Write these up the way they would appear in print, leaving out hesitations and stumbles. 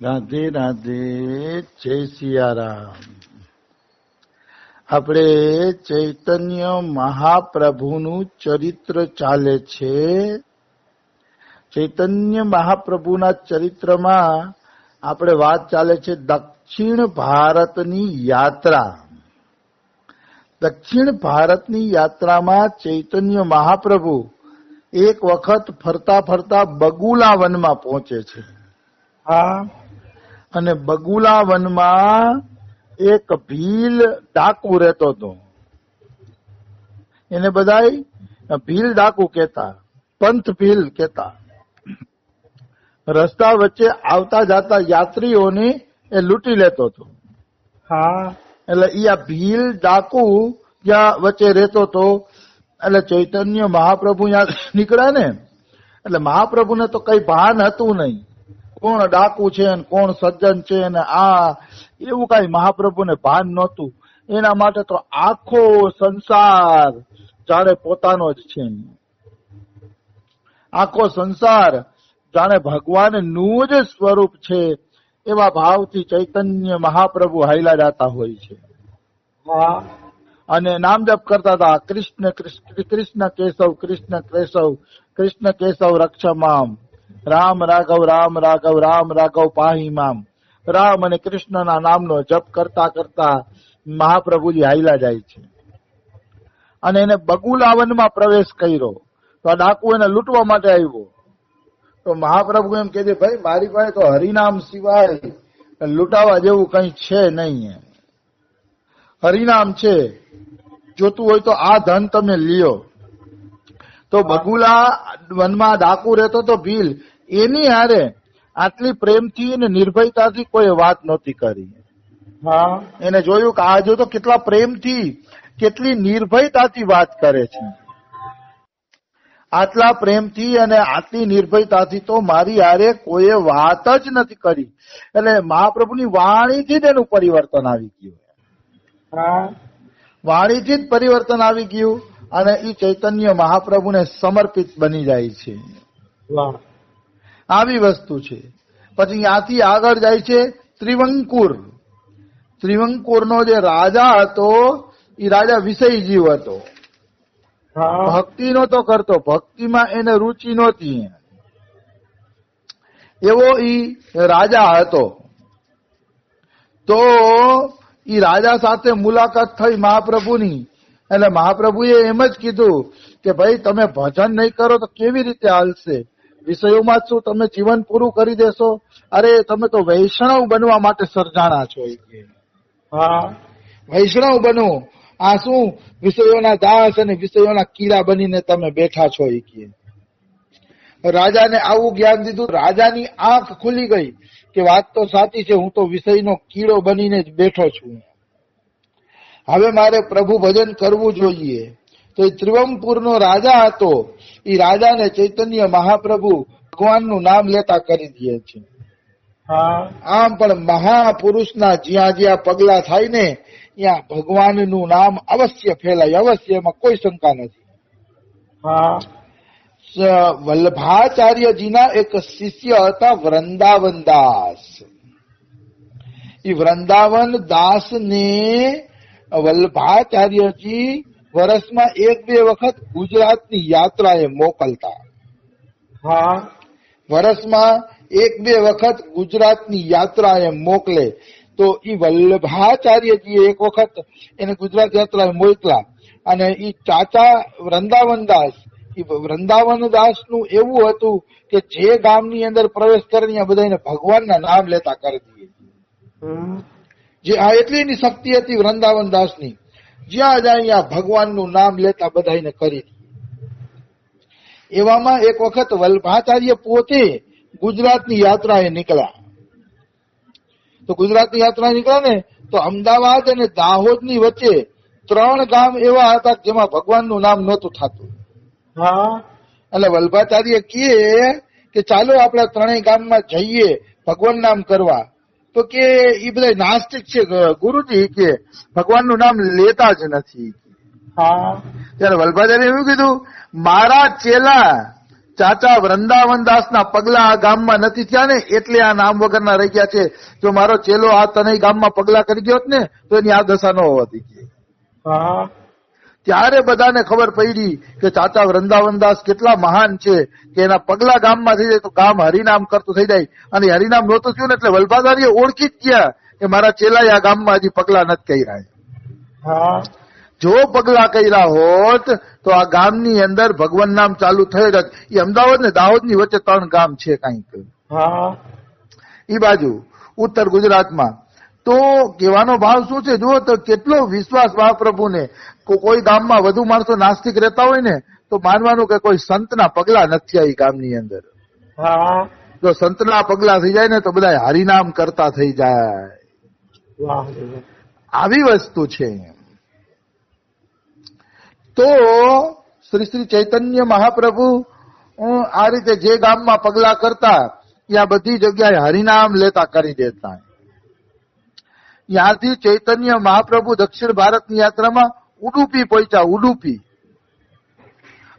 રાધે રાધે, જય સિયારામ. આપણે ચૈતન્ય મહાપ્રભુનું ચરિત્ર ચાલે છે. ચૈતન્ય મહાપ્રભુના ચરિત્રમાં આપણે વાત ચાલે છે દક્ષિણ ભારતની યાત્રા. દક્ષિણ ભારતની યાત્રામાં ચૈતન્ય મહાપ્રભુ એક વખત ફરતા ફરતા બગુલા વનમાં પહોંચે છે. હા, અને બગુલા વનમાં એક ભીલ ડાકુ રહેતો હતો. એને બધાય ભીલ ડાકુ કહેતા, પંથ ભીલ કહેતા. રસ્તા વચ્ચે આવતા જતા યાત્રીઓને એ લૂંટી લેતો હતો. હા, એટલે આ ભીલ ડાકુ જ્યાં વચ્ચે રહેતો હતો, એટલે ચૈતન્ય મહાપ્રભુ ત્યાં નીકળ્યા ને, એટલે મહાપ્રભુને તો કઈ ભાન હતું નહીં, કોણ ડાકુ છે ને કોણ સજ્જન છે ને આ એવું કઈ મહાપ્રભુને ભાન નહોતું. એના માટે તો આખો સંસાર જાણે પોતાનો જ છે. આખો સંસાર જાણે ભગવાનનું જ સ્વરૂપ છે એવા ભાવથી ચૈતન્ય મહાપ્રભુ હાલ્યા જાતા હોય છે. અને નામ જપ કરતા હતા, કૃષ્ણ કૃષ્ણ કેશવ કૃષ્ણ કેશવ કૃષ્ણ કેશવ રક્ષમામ, રામ રાઘવ રામ રાઘવ રામ રાઘવ પાહી મામ. રામ અને કૃષ્ણના નામનો જપ કરતા કરતા મહાપ્રભુજી હાલ્યા જાય છે. અને એને બગુલા વનમાં પ્રવેશ કર્યો તો આ ડાકુ એને લૂંટવા માટે આવ્યો. તો મહાપ્રભુ એમ કહે છે, ભાઈ મારી પાસે તો હરિનામ સિવાય લૂંટાવા જેવું કઈ છે નહીં. હરિનામ છે, જોતું હોય તો આ ધન તમે લ્યો. તો બગુલા વનમાં ડાકુ રહેતો તો ભીલ, એની હારે આટલી પ્રેમથી અને નિર્ભયતાથી કોઈ વાત નહોતી કરી. હા, એને જોયું કે આ જો તો કેટલા પ્રેમથી કેટલી નિર્ભયતાથી વાત કરે છે. આટલા પ્રેમથી અને આટલી નિર્ભયતાથી તો મારી હારે કોઈ વાત જ નથી કરી. એટલે મહાપ્રભુની વાણીથી જ એનું પરિવર્તન આવી ગયું. વાણીથી જ પરિવર્તન આવી ગયું અને એ ચૈતન્ય મહાપ્રભુને સમર્પિત બની જાય છે. આવી વસ્તુ છે. પછી ત્યાંથી આગળ જાય છે ત્રિવંકુર. ત્રિવંકુરનો જે રાજા હતો એ રાજા વિષયજીવ હતો. ભક્તિ નહોતો કરતો, ભક્તિમાં એને રુચિ નહોતી. એવો ઈ રાજા હતો. તો ઈ રાજા સાથે મુલાકાત થઈ મહાપ્રભુની. એટલે મહાપ્રભુએ એમ જ કીધું કે ભાઈ તમે ભજન નહીં કરો તો કેવી રીતે હાલશે? વિષયોમાં શું તમે જીવન પૂરું કરી દેશો? અરે તમે તો વૈષ્ણવ બનવા માટે સર્જાણા છો. હા, વૈષ્ણવ બનો. આ શું વિષયોના દાસ અને વિષયોના કીડા બનીને તમે બેઠા છો? રાજાને આવું જ્ઞાન દીધું. રાજાની આંખ ખુલી ગઈ કે વાત તો સાચી છે, હું તો વિષયનો કીડો બનીને જ બેઠો છું. હવે મારે પ્રભુ ભજન કરવું જોઈએ. તો એ ત્રિવંપુરનો રાજા હતો. એ રાજાને ચૈતન્ય મહાપ્રભુ ભગવાનનું નામ લેતા કરી દે છે. આમ પણ મહાપુરુષના જ્યાં જ્યાં પગલા થાય ને ત્યાં ભગવાનનું નામ અવશ્ય ફેલાય, અવશ્ય, એમાં કોઈ શંકા નથી. વલ્લભાચાર્યજીના એક શિષ્ય હતા વૃંદાવન દાસ. એ વૃંદાવન દાસ ને વલ્લભાચાર્યજી વર્ષમાં 1-2 વખત ગુજરાતની યાત્રાએ મોકલતા. વર્ષમાં 1-2 વખત ગુજરાતની યાત્રાએ મોકલે. તો ઈ વલ્લભાચાર્યજીએ એક વખત એને ગુજરાત યાત્રાએ મોકલા. અને ઈ ચાચા વૃંદાવનદાસ, ઈ વૃંદાવનદાસ નું એવું હતું કે જે ગામની અંદર પ્રવેશ કરે ત્યાં બધાને ભગવાનના નામ લેતા કરી દે. જે આ એટલી એની શક્તિ હતી વૃંદાવનદાસની, જ્યાં જાય ત્યાં ભગવાનનું નામ લેતા બધાને કરી દે. એવામાં એક વખત વલ્લભાચાર્ય પોતે ગુજરાતની યાત્રાએ નીકળ્યા. તો ગુજરાતની યાત્રા નીકળ્યા ને તો અમદાવાદ અને દાહોદની વચ્ચે 3 ગામ એવા હતા જેમાં ભગવાનનું નામ નહોતું થતું. એટલે વલ્લભાચાર્ય કહે કે ચાલો આપણે 3 ગામમાં જઈએ ભગવાન નામ કરવા. તો કે એ બધા નાસ્તિક છે ગુરુજી, કે ભગવાનનું નામ લેતા જ નથી. ત્યારે વલ્લભાચાર્ય એવું કીધું, મારા ચેલા ચાચા વૃંદાવનદાસના પગલા આ ગામમાં નથી થયા ને એટલે આ નામ વગરના રહી ગયા છે. જો મારો ચેલો આ તનય ગામમાં પગલા કરી ગયો ને તો એની આ દશા ન હોતી. ત્યારે બધાને ખબર પડી કે ચાચા વૃંદાવનદાસ કેટલા મહાન છે કે એના પગલા ગામમાં થઈ જાય તો ગામ હરિનામ કરતું થઈ જાય. અને હરિનામ નહોતું થયું ને એટલે વલ્ભાદારીએ ઓળખી જ ગયા કે મારા ચેલાએ આ ગામમાં હજી પગલા નથી કર્યા. જો પગલા કર્યા હોત તો આ ગામની અંદર ભગવાન નામ ચાલુ થઈ જ. એ અમદાવાદ ને દાહોદ ની વચ્ચે 3 ગામ છે કઈક ઈ બાજુ ઉત્તર ગુજરાતમાં. તો કહેવાનો ભાવ શું છે? જુઓ તો કેટલો વિશ્વાસ મહાપ્રભુને. કોઈ ગામમાં વધુ માણસો નાસ્તિક રહેતા હોય ને તો માનવાનું કે કોઈ સંતના પગલા નથી આ ગામની અંદર. જો સંતના પગલા થઈ જાય ને તો બધા હરિનામ કરતા થઈ જાય. આવી વસ્તુ છે. તો શ્રી શ્રી ચૈતન્ય મહાપ્રભુ આ રીતે જે ગામમાં પગલા કરતા ત્યાં બધી જગ્યાએ હરિનામ લેતા કરી દેતા. ત્યાંથી ચૈતન્ય મહાપ્રભુ દક્ષિણ ભારતની યાત્રામાં ઉડુપી પહોંચ્યા. ઉડુપી,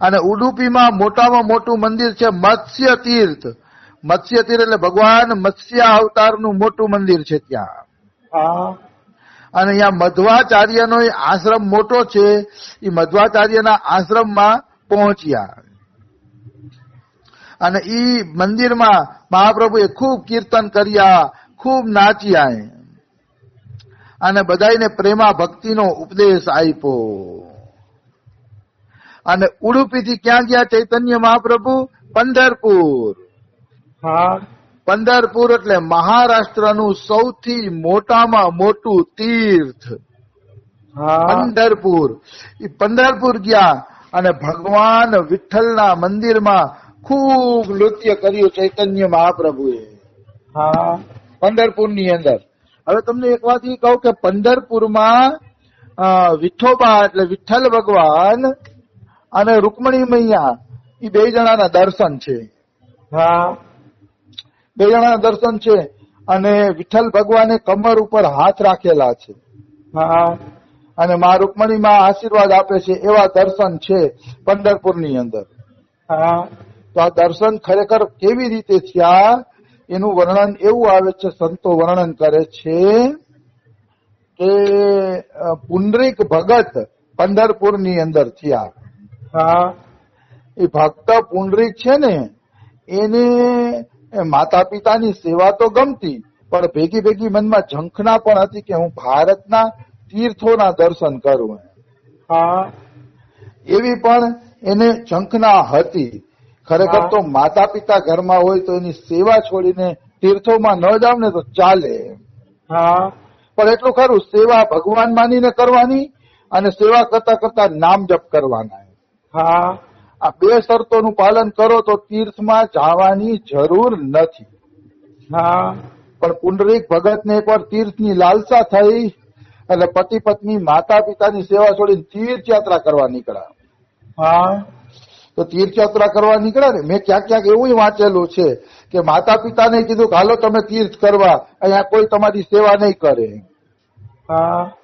અને ઉડુપીમાં મોટામાં મોટું મંદિર છે મત્સ્ય તીર્થ. મત્સ્ય તીર્થ એટલે ભગવાન મત્સ્ય અવતારનું મોટું મંદિર છે ત્યાં. અને અહીંયા મધ્વાચાર્યનો આશ્રમ મોટો છે. એ મધ્વાચાર્યના આશ્રમમાં પહોંચ્યા અને ઈ મંદિરમાં મહાપ્રભુએ ખૂબ કીર્તન કર્યા, ખૂબ નાચ્યા અને બધાને પ્રેમા ભક્તિનો ઉપદેશ આપ્યો. અને ઉડુપીથી ક્યાં ગયા ચૈતન્ય મહાપ્રભુ? પંઢરપુર. પંઢરપુર એટલે મહારાષ્ટ્રનું સૌથી મોટામાં મોટું તીર્થ પંઢરપુર. એ પંઢરપુર ગયા અને ભગવાન વિઠ્ઠલના મંદિરમાં ખૂબ નૃત્ય કર્યું ચૈતન્ય મહાપ્રભુએ પંઢરપુરની અંદર. હવે તમને એક વાત એ કહું કે પંઢરપુરમાં વિઠોબા એટલે વિઠ્ઠલ ભગવાન અને રૂકમણી મૈયા એ 2 જણાના દર્શન છે. 2 જણાના દર્શન છે. અને વિઠ્ઠલ ભગવાને કમર ઉપર હાથ રાખેલા છે અને મા રૂકમણી માં આશીર્વાદ આપે છે. એવા દર્શન છે પંઢરપુરની અંદર. તો આ દર્શન ખરેખર કેવી રીતે થયા એનું વર્ણન એવું આવે છે. સંતો વર્ણન કરે છે કે પુંડરીક ભગત પંઢરપુરની અંદર થયા. એ ભક્ત પુંડરીક છે ને એને માતા પિતાની સેવા તો ગમતી, પણ ભેગી ભેગી મનમાં ઝંખના પણ હતી કે હું ભારતના તીર્થોના દર્શન કરું. એવી પણ એને ઝંખના હતી. ખરેખર તો માતા પિતા ઘરમાં હોય તો એની સેવા છોડીને તીર્થોમાં ન જાવ ને તો ચાલે. પણ એટલું ખરું, સેવા ભગવાન માનીને કરવાની અને સેવા કરતા કરતા નામ જપ કરવાના. આ 2 શરતોનું પાલન કરો તો તીર્થમાં જવાની જરૂર નથી. પણ પુંડરીક ભગતને એકવાર તીર્થની લાલસા થઈ એટલે પતિ પત્ની માતા પિતાની સેવા છોડીને તીર્થયાત્રા કરવા નીકળ્યા. તો તીર્થયાત્રા કરવા નીકળ્યા ને મેં ક્યાંક ક્યાંક એવું વાંચેલું છે કે માતા પિતાને કીધું કે હાલો તમે તીર્થ કરવા, અહીંયા કોઈ તમારી સેવા નહીં કરે.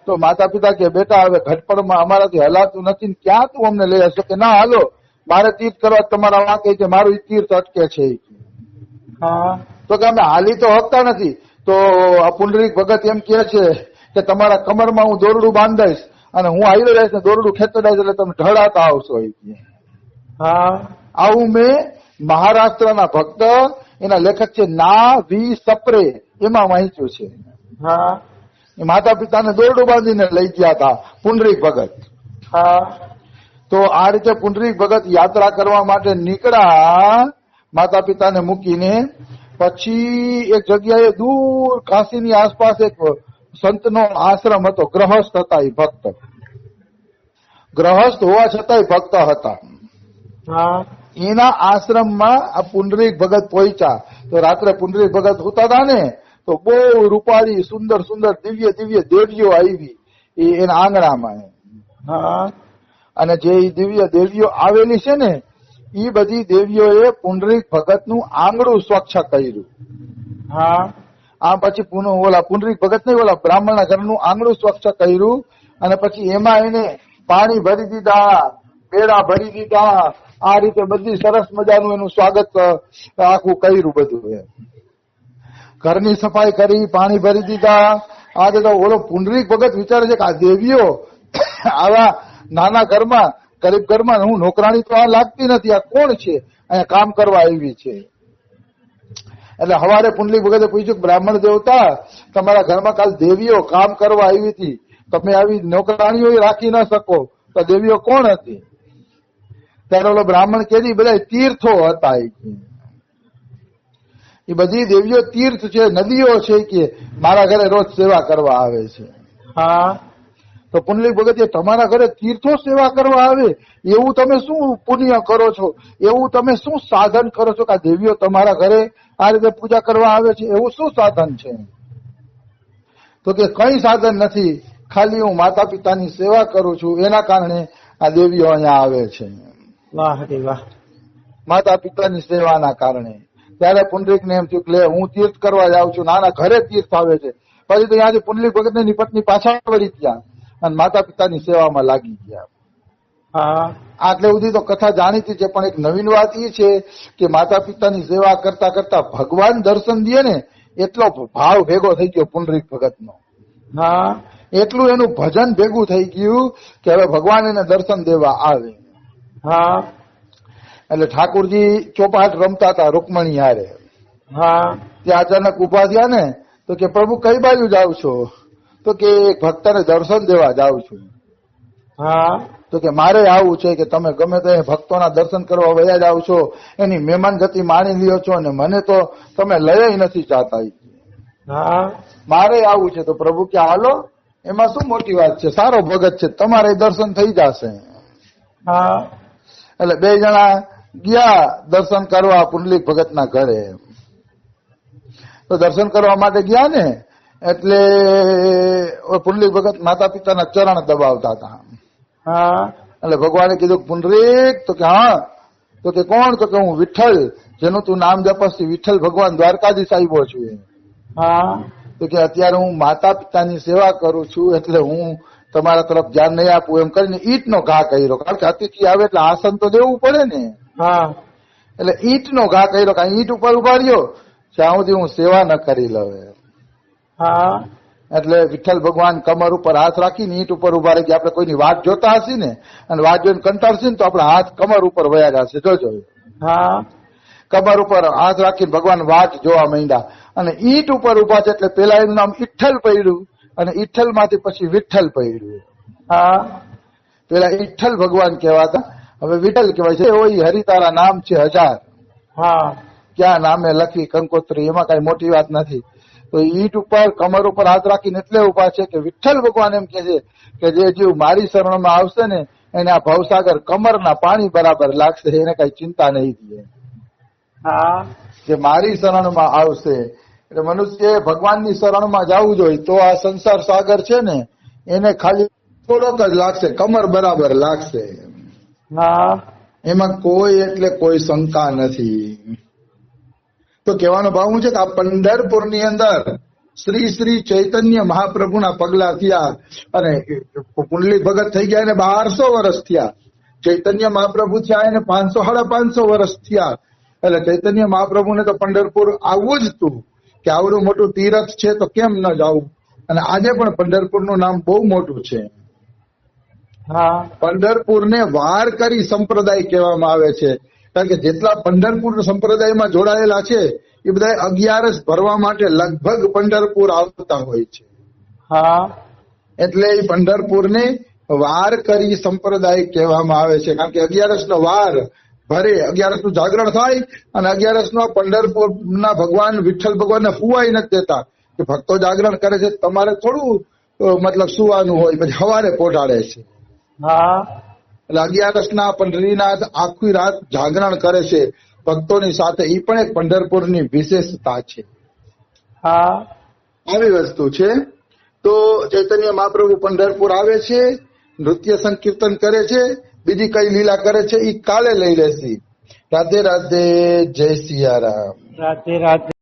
તો માતા પિતા કે બેટા હવે ઘટપણમાં અમારાથી હલાતું નથી, ક્યાં તું અમને લઈ આવશો? કે ના હાલો, મારે તીર્થ કરવા તમારા વાંકે છે, મારું તીર્થ અટકે છે. તો કે અમે હાલી તો હકતા નથી. તો આ પુંડરીક ભગત એમ કે છે કે તમારા કમરમાં હું દોરડું બાંધીશ અને હું આવી રહીશ ને દોરડું ખેંચતો રહીશ એટલે તમે ઢળાતા આવશો. આવું મેં મહારાષ્ટ્રના ભક્ત, એના લેખક છે ના વી સપ્રે, એમાં વાંચ્યું છે. માતા પિતાને દોરડું બાંધીને લઈ ગયા હતા પુંડરીક ભગત. તો આ રીતે પુંડરીક ભગત યાત્રા કરવા માટે નીકળ્યા માતા પિતાને મૂકીને. પછી એક જગ્યાએ દૂર કાશીની આસપાસ એક સંતનો આશ્રમ હતો. ગ્રહસ્થ હતા એ ભક્ત, ગ્રહસ્થ હોવા છતાંય ભક્ત હતા. એના આશ્રમમાં આ પુંડરીક ભગત પહોંચ્યા. તો રાત્રે પુંડરીક ભગત હોતા હતા ને તો બહુ રૂપાળી સુંદર સુંદર દિવ્ય દિવ્ય દેવીઓ આવી એના આંગણામાં. અને જે દિવ્ય દેવીઓ આવેલી છે ને એ બધી દેવીઓએ પુંડરીક ભગતનું આંગણું સ્વચ્છ કર્યું. આ પછી ઓલા પુંડરીક ભગત નહીં, ઓલા બ્રાહ્મણના ઘરનું આંગણું સ્વચ્છ કર્યું. અને પછી એમાં એને પાણી ભરી દીધા, બેડા ભરી દીધા, આ રીતે બધી સરસ મજાનું એનું સ્વાગત આખું કર્યું બધું. એમ ઘરની સફાઈ કરી, પાણી ભરી દીધા. આજે તો ઓલો પુંડરીક ભગત વિચારે છે કે આ દેવીઓ આવા નાના ઘરમાં, ગરીબ ઘરમાં, હું નોકરાણી તો આ લાગતી નથી, આ કોણ છે, અહીંયા કામ કરવા આવી છે. એટલે સવારે પુંડલીક ભગતે પૂછ્યું, બ્રાહ્મણ દેવતા, તમારા ઘરમાં કાલ દેવીઓ કામ કરવા આવી હતી, તમે આવી નોકરાણીઓ રાખી ન શકો, તો દેવીઓ કોણ હતી? ત્યારે ઓલો બ્રાહ્મણ કે બધા તીર્થો હતા. એ બધી દેવીઓ તીર્થ છે, નદીઓ છે કે મારા ઘરે રોજ સેવા કરવા આવે છે. હા. તો પુંડલીક ભગત, તમારા ઘરે તીર્થો સેવા કરવા આવે, એવું તમે શું પુણ્ય કરો છો, એવું તમે શું સાધન કરો છો કે આ દેવીઓ તમારા ઘરે આ રીતે પૂજા કરવા આવે છે? એવું શું સાધન છે? તો કે કઈ સાધન નથી, ખાલી હું માતા પિતાની સેવા કરું છું, એના કારણે આ દેવીઓ અહીંયા આવે છે. વાહ રે વાહ. માતા પિતાની સેવાના કારણે. ત્યારે પુંડરીકને એમ થયું કે લે, હું તીર્થ કરવા જાઉં છું, નાના ઘરે તીર્થ આવે છે. પછી તો ત્યાંથી પુંડલીક ભગતની પત્ની પાછા વળી ગયા અને માતા પિતાની સેવામાં લાગી ગયા. હા. આટલે સુધી તો કથા જાણીતી છે, પણ એક નવીન વાત એ છે કે માતા પિતાની સેવા કરતા કરતા ભગવાન દર્શન દે ને એટલો ભાવ ભેગો થઈ ગયો પુંડરીક ભગતનો. હા. એટલું એનું ભજન ભેગું થઈ ગયું કે હવે ભગવાન એને દર્શન દેવા આવે. હા. એટલે ઠાકોરજી ચોપાટ રમતા હતા રૂકમણી હારે. હા. ત્યાં અચાનક ઉભા થયા ને તો કે પ્રભુ કઈ બાજુ જાવ છો? તો કે એક ભક્તને દર્શન દેવા જાઉં છું. હા. તો કે મારે આવું છે કે તમે ગમે તે ભક્તોના દર્શન કરવા વયા જાવ છો, એની મહેમાન ગતિ માણી લ્યો છો અને મને તો તમે લઈ નથી ચાહતા. હા. મારે આવું છે. તો પ્રભુ કે હાલો, એમાં શું મોટી વાત છે, સારો ભગત છે, તમારે દર્શન થઈ જશે. હા. એટલે બે જણા ગયા દર્શન કરવા પુંડલીક ભગતના ઘરે. તો દર્શન કરવા માટે ગયા ને એટલે પુંડલીક ભગત માતા પિતાના ચરણ દબાવતા હતા. હા. એટલે ભગવાને કીધું, પુંડરીક? તો કે હા. તો કે કોણ? તો કે હું વિઠ્ઠલ, જેનું તું નામ જપસ વિઠ્ઠલ ભગવાન દ્વારકાધીશ આવ્યો છું. હા. તો કે અત્યારે હું માતા પિતાની સેવા કરું છું, એટલે હું તમારા તરફ ધ્યાન નહીં આપું. એમ કરીને ઈંટનો ઘા કર્યો, કારણ કે અતિથિ આવે એટલે આસન તો દેવું પડે ને. હા. એટલે ઈંટનો ઘા કર્યો, કારણ ઈંટ ઉપર ઉભા રહ્યો ત્યાં સુધી હું સેવા ન કરી લઉં. હા. એટલે વિઠ્ઠલ ભગવાન કમર ઉપર હાથ રાખીને ઈંટ ઉપર ઉભા રહી ગયા. આપણે કોઈની વાટ જોતા હશે ને અને વાટ જોઈને કંટાળશે ને તો આપણા હાથ કમર ઉપર વયા જશે, જોજો. હા. કમર ઉપર હાથ રાખીને ભગવાન વાટ જોવા માંડ્યા અને ઈંટ ઉપર ઉભા છે એટલે પેલા એનું નામ ઈઠ્ઠલ પડ્યું અને ઈઠ્ઠલ માંથી પછી વિઠ્ઠલ પડ્યું. હા. પેલા ઈઠ્ઠલ ભગવાન કહેવાતા, હવે વિઠ્ઠલ કહેવાય છે. ઓય હરિતારા નામ છે 1000. હા. ક્યાં નામે લખી કંકોત્રી, એમાં કઈ મોટી વાત નથી. તો ઈંટ ઉપર કમર ઉપર હાથ રાખીને એટલે ઉભા છે કે વિઠ્ઠલ ભગવાન એમ કે છે કે જે જીવ મારી શરણમાં આવશે ને એને આ ભવસાગર કમરના પાણી બરાબર લાગશે, એને કઈ ચિંતા નહીં થશે. હા. જે મારી શરણમાં આવશે એટલે મનુષ્ય ભગવાનની શરણમાં જવું જોઈએ તો આ સંસાર સાગર છે ને એને ખાલી થોડોક જ લાગશે, કમર બરાબર લાગશે. હા. એમાં કોઈ એટલે કોઈ શંકા નથી. તો કહેવાનો ભાવ શું છે કે આ પંઢરપુરની અંદર શ્રી શ્રી ચૈતન્ય મહાપ્રભુના પગલા થયા અને પુંડલીક ભગત થઈ ગયા એને 1200 વર્ષ થયા. ચૈતન્ય મહાપ્રભુ થયા એને 500-550 વર્ષ થયા. એટલે ચૈતન્ય મહાપ્રભુને તો પંઢરપુર આવવું જ હતું કે આવડું મોટું તીરથ છે તો કેમ ન જવું. અને આજે પણ પંઢરપુરનું નામ બહુ મોટું છે. હા. પંઢરપુરને વારકરી સંપ્રદાય કહેવામાં આવે છે, કારણ કે જેટલા પંઢરપુર સંપ્રદાયમાં જોડાયેલા છે એ બધા 11 ભરવા માટે લગભગ પંઢરપુર આવતા હોય છે. હા. એટલે એ પંઢરપુરને વારકરી સંપ્રદાય કહેવામાં આવે છે, કારણ કે 11 નો વાર ભરે, 11 નું જાગરણ થાય અને 11 નો પંઢરપુરના ભગવાન વિઠ્ઠલ ભગવાનને સુવાઈ નથી દેતા કે ભક્તો જાગરણ કરે છે તમારે થોડું મતલબ સુવાનું હોય, પછી સવારે પહોંચાડે છે. હા. એટલે 11 પંઢરીનાથ આખી રાત જાગરણ કરે છે ભક્તોની સાથે. એ પણ એક પંઢરપુરની વિશેષતા છે. હા. આવી વસ્તુ છે. તો ચૈતન્ય મહાપ્રભુ પંઢરપુર આવે છે, નૃત્ય સંકીર્તન કરે છે, બીજી કઈ લીલા કરે છે એ કાલે લઈ લેશી. રાધે રાધે, જય સિયારામ. રાધે રાધે.